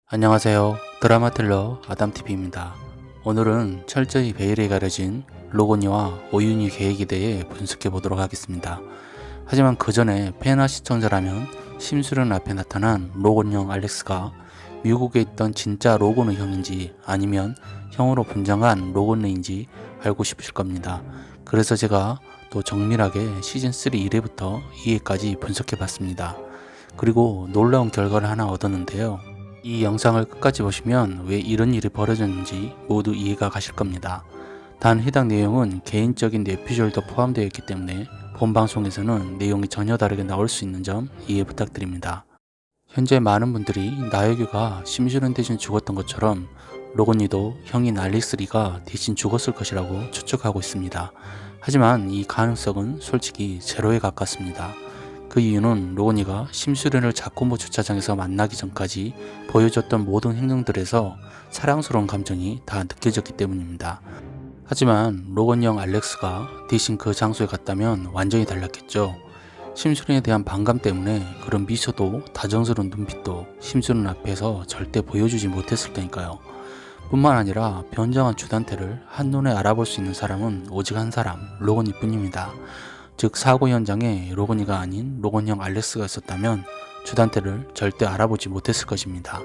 안녕하세요. 드라마 텔러 아담TV입니다. 오늘은 철저히 베일에 가려진 로건이와 오윤희 계획에 대해 분석해 보도록 하겠습니다. 하지만 그 전에 팬화 시청자라면 심수련 앞에 나타난 로건형 알렉스가 미국에 있던 진짜 로건의 형인지 아니면 형으로 분장한 로건레인지 알고 싶으실 겁니다. 그래서 제가 또 정밀하게 시즌3 1회부터 2회까지 분석해 봤습니다. 그리고 놀라운 결과를 하나 얻었는데요. 이 영상을 끝까지 보시면 왜 이런 일이 벌어졌는지 모두 이해가 가실 겁니다. 단 해당 내용은 개인적인 뇌피셜도 포함되어 있기 때문에 본 방송에서는 내용이 전혀 다르게 나올 수 있는 점 이해 부탁드립니다. 현재 많은 분들이 나여규가 심수련 대신 죽었던 것처럼 로건이도 형인 알릭스리가 대신 죽었을 것이라고 추측하고 있습니다. 하지만 이 가능성은 솔직히 제로에 가깝습니다. 그 이유는 로건이가 심수련을 자코모 주차장에서 만나기 전까지 보여줬던 모든 행동들에서 사랑스러운 감정이 다 느껴졌기 때문입니다. 하지만 로건형 알렉스가 대신 그 장소에 갔다면 완전히 달랐겠죠. 심수련에 대한 반감 때문에 그런 미소도 다정스러운 눈빛도 심수련 앞에서 절대 보여주지 못했을 테니까요. 뿐만 아니라 변장한 주단태를 한눈에 알아볼 수 있는 사람은 오직 한 사람, 로건이 뿐입니다. 즉 사고 현장에 로건이가 아닌 로건형 알렉스가 있었다면 주단태를 절대 알아보지 못했을 것입니다.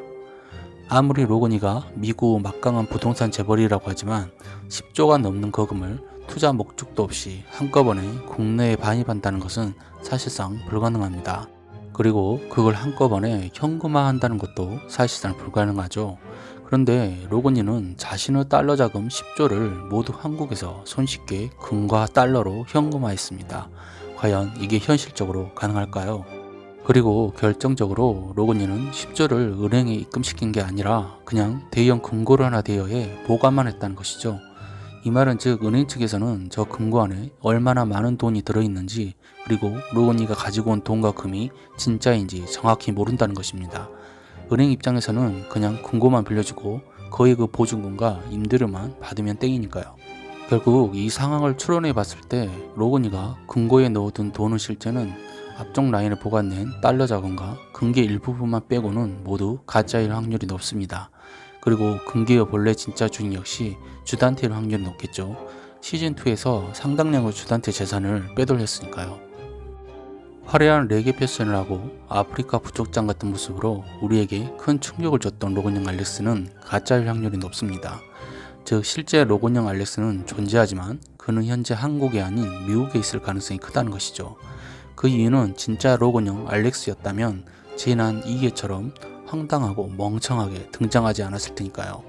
아무리 로건이가 미국 막강한 부동산 재벌이라고 하지만 10조가 넘는 거금을 투자 목적도 없이 한꺼번에 국내에 반입한다는 것은 사실상 불가능합니다. 그리고 그걸 한꺼번에 현금화한다는 것도 사실상 불가능하죠. 그런데 로건이는 자신의 달러 자금 10조를 모두 한국에서 손쉽게 금과 달러로 현금화했습니다. 과연 이게 현실적으로 가능할까요? 그리고 결정적으로 로건이는 10조를 은행에 입금시킨 게 아니라 그냥 대형 금고를 하나 대여해 보관만 했다는 것이죠. 이 말은 즉 은행 측에서는 저 금고 안에 얼마나 많은 돈이 들어있는지 그리고 로건이가 가지고 온 돈과 금이 진짜인지 정확히 모른다는 것입니다. 은행 입장에서는 그냥 금고만 빌려주고 거의 그 보증금과 임대료만 받으면 땡이니까요. 결국 이 상황을 추론해 봤을 때 로건이가 금고에 넣어둔 돈의 실제는 앞쪽 라인에 보관된 달러 자금과 금괴 일부분만 빼고는 모두 가짜일 확률이 높습니다. 그리고 금괴의 본래 진짜 주인 역시 주단태일 확률이 높겠죠. 시즌2에서 상당량의 주단태 재산을 빼돌렸으니까요. 화려한 레게 패션을 하고 아프리카 부족장 같은 모습으로 우리에게 큰 충격을 줬던 로건형 알렉스는 가짜일 확률이 높습니다. 즉 실제 로건형 알렉스는 존재하지만 그는 현재 한국이 아닌 미국에 있을 가능성이 크다는 것이죠. 그 이유는 진짜 로건형 알렉스였다면 지난 2회처럼 황당하고 멍청하게 등장하지 않았을 테니까요.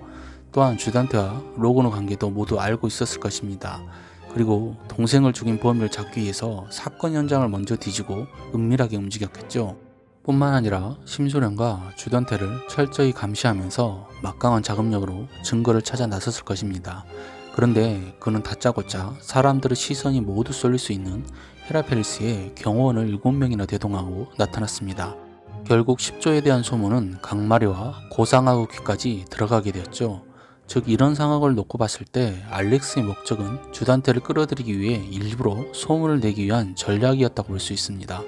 또한 주단태와 로건의 관계도 모두 알고 있었을 것입니다. 그리고 동생을 죽인 범인을 잡기 위해서 사건 현장을 먼저 뒤지고 은밀하게 움직였겠죠. 뿐만 아니라 심수련과 주단태를 철저히 감시하면서 막강한 자금력으로 증거를 찾아 나섰을 것입니다. 그런데 그는 다짜고짜 사람들의 시선이 모두 쏠릴 수 있는 헤라펠리스에 경호원을 7명이나 대동하고 나타났습니다. 결국 10조에 대한 소문은 강마려와 고상하고 귀까지 들어가게 되었죠. 즉 이런 상황을 놓고 봤을 때 알렉스의 목적은 주단태를 끌어들이기 위해 일부러 소문을 내기 위한 전략이었다고 볼 수 있습니다.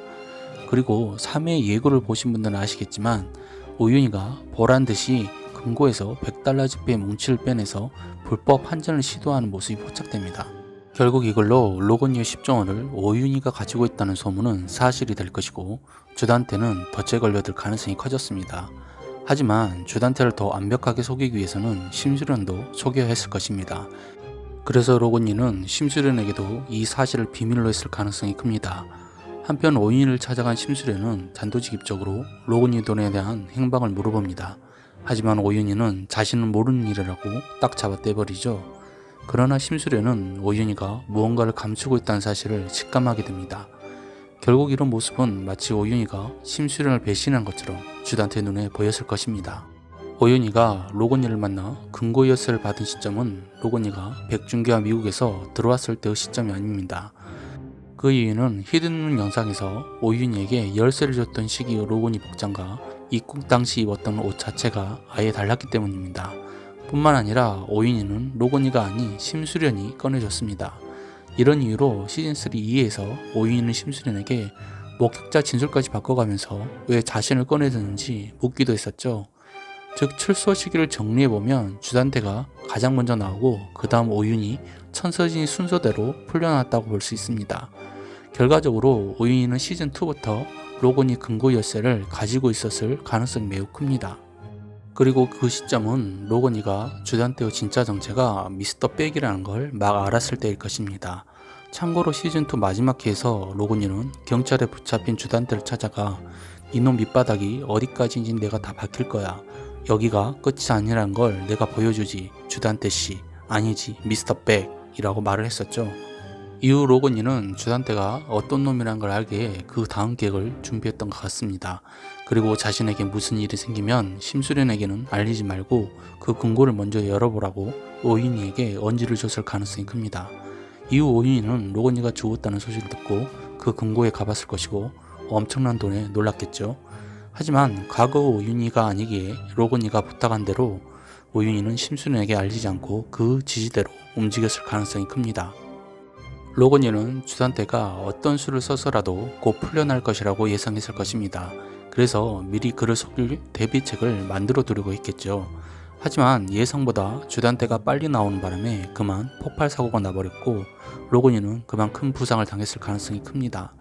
그리고 3회 예고를 보신 분들은 아시겠지만 오윤희가 보란듯이 금고에서 100달러 지폐의 뭉치를 빼내서 불법 환전을 시도하는 모습이 포착됩니다. 결국 이걸로 로건이의 10조원을 오윤희가 가지고 있다는 소문은 사실이 될 것이고 주단태는 덫에 걸려들 가능성이 커졌습니다. 하지만 주단태를 더 완벽하게 속이기 위해서는 심수련도 속여야 했을 것입니다. 그래서 로건이는 심수련에게도 이 사실을 비밀로 했을 가능성이 큽니다. 한편 오윤희를 찾아간 심수련은 단도직입적으로 로건이 돈에 대한 행방을 물어봅니다. 하지만 오윤희는 자신은 모르는 일이라고 딱 잡아 떼버리죠. 그러나 심수련은 오윤희가 무언가를 감추고 있다는 사실을 직감하게 됩니다. 결국 이런 모습은 마치 오윤희가 심수련을 배신한 것처럼 주단태 눈에 보였을 것입니다. 오윤희가 로건이를 만나 금고 열쇠를 받은 시점은 로건이가 백준기와 미국에서 들어왔을 때의 시점이 아닙니다. 그 이유는 히든문 영상에서 오윤희에게 열쇠를 줬던 시기의 로건이 복장과 입국 당시 입었던 옷 자체가 아예 달랐기 때문입니다. 뿐만 아니라 오윤희는 로건이가 아닌 심수련이 꺼내줬습니다. 이런 이유로 시즌3 2회에서 오윤희는 심수련에게 목격자 진술까지 바꿔가면서 왜 자신을 꺼내드는지 묻기도 했었죠. 즉 출소 시기를 정리해보면 주단태가 가장 먼저 나오고 그 다음 오윤희, 천서진이 순서대로 풀려났다고 볼 수 있습니다. 결과적으로 오윤희는 시즌2부터 로건이 금고 열쇠를 가지고 있었을 가능성이 매우 큽니다. 그리고 그 시점은 로건이가 주단태의 진짜 정체가 미스터 백이라는 걸 막 알았을 때일 것입니다. 참고로 시즌2 마지막 회에서 로건이는 경찰에 붙잡힌 주단태를 찾아가 이놈 밑바닥이 어디까지인지 내가 다 밝힐 거야. 여기가 끝이 아니라는 걸 내가 보여주지. 주단태씨, 아니지 미스터 백이라고 말을 했었죠. 이후 로건이는 주단태가 어떤 놈이라는 걸 알기에 그 다음 계획을 준비했던 것 같습니다. 그리고 자신에게 무슨 일이 생기면 심수련에게는 알리지 말고 그 금고를 먼저 열어보라고 오윤희에게 언지를 줬을 가능성이 큽니다. 이후 오윤희는 로건이가 죽었다는 소식을 듣고 그 금고에 가봤을 것이고 엄청난 돈에 놀랐겠죠. 하지만 과거 오윤희가 아니기에 로건이가 부탁한 대로 오윤희는 심수련에게 알리지 않고 그 지시대로 움직였을 가능성이 큽니다. 로건이는 주단태가 어떤 수를 써서라도 곧 풀려날 것이라고 예상했을 것입니다. 그래서 미리 그를 속일 대비책을 만들어 두려고 했겠죠. 하지만 예상보다 주단태가 빨리 나오는 바람에 그만 폭발 사고가 나버렸고 로건이는 그만 큰 부상을 당했을 가능성이 큽니다.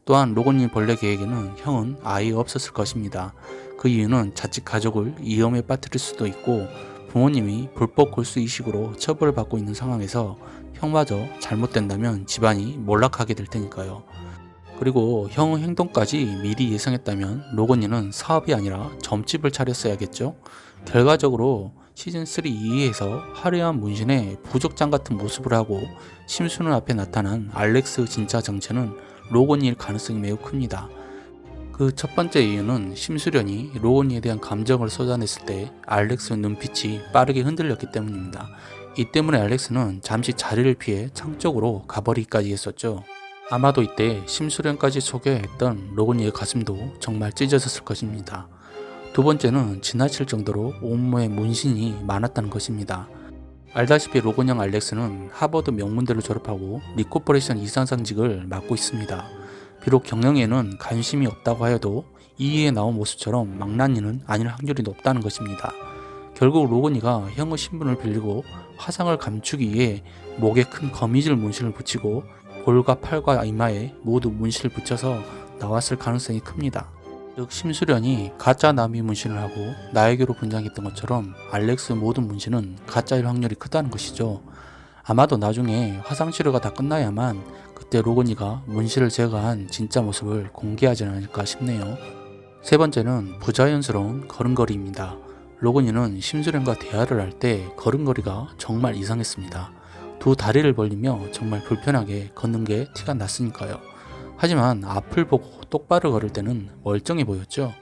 또한 로건이 벌레 계획에는 형은 아예 없었을 것입니다. 그 이유는 자칫 가족을 위험에 빠뜨릴 수도 있고 부모님이 불법 골수 이식으로 처벌을 받고 있는 상황에서 형마저 잘못된다면 집안이 몰락하게 될 테니까요. 그리고 형의 행동까지 미리 예상했다면 로건이는 사업이 아니라 점집을 차렸어야겠죠. 결과적으로 시즌3 2회에서 화려한 문신에 부족장 같은 모습을 하고 심수는 앞에 나타난 알렉스의 진짜 정체는 로건이일 가능성이 매우 큽니다. 그 첫 번째 이유는 심수련이 로건이에 대한 감정을 쏟아냈을 때 알렉스의 눈빛이 빠르게 흔들렸기 때문입니다. 이 때문에 알렉스는 잠시 자리를 피해 창 쪽으로 가버리기까지 했었죠. 아마도 이때 심수련까지 소개했던 로건이의 가슴도 정말 찢어졌을 것입니다. 두 번째는 지나칠 정도로 온몸에 문신이 많았다는 것입니다. 알다시피 로건형 알렉스는 하버드 명문대를 졸업하고 리코퍼레이션 이사장직을 맡고 있습니다. 비록 경영에는 관심이 없다고 하여도 이에 나온 모습처럼 망나니는 아닐 확률이 높다는 것입니다. 결국 로건이가 형의 신분을 빌리고 화상을 감추기 위해 목에 큰 거미줄 문신을 붙이고 볼과 팔과 이마에 모두 문신을 붙여서 나왔을 가능성이 큽니다. 즉 심수련이 가짜 나비 문신을 하고 나에게로 분장했던 것처럼 알렉스의 모든 문신은 가짜일 확률이 크다는 것이죠. 아마도 나중에 화상치료가 다 끝나야만 그때 로건이가 문신을 제거한 진짜 모습을 공개하지 않을까 싶네요. 세 번째는 부자연스러운 걸음걸이입니다. 로건이는 심수련과 대화를 할 때 걸음걸이가 정말 이상했습니다. 두 다리를 벌리며 정말 불편하게 걷는 게 티가 났으니까요. 하지만 앞을 보고 똑바로 걸을 때는 멀쩡해 보였죠.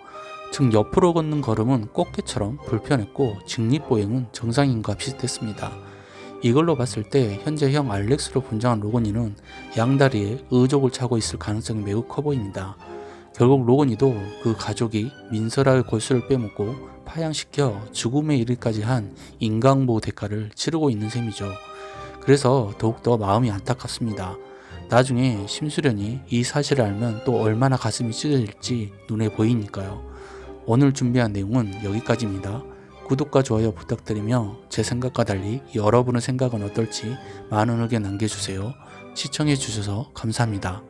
즉 옆으로 걷는 걸음은 꽃게처럼 불편했고 직립보행은 정상인과 비슷했습니다. 이걸로 봤을 때 현재 형 알렉스로 분장한 로건이는 양다리에 의족을 차고 있을 가능성이 매우 커 보입니다. 결국 로건이도 그 가족이 민설아의 골수를 빼먹고 파양시켜 죽음에 이르기까지 한 인간보호 대가를 치르고 있는 셈이죠. 그래서 더욱더 마음이 안타깝습니다. 나중에 심수련이 이 사실을 알면 또 얼마나 가슴이 찢어질지 눈에 보이니까요. 오늘 준비한 내용은 여기까지입니다. 구독과 좋아요 부탁드리며 제 생각과 달리 여러분의 생각은 어떨지 많은 의견 남겨주세요. 시청해주셔서 감사합니다.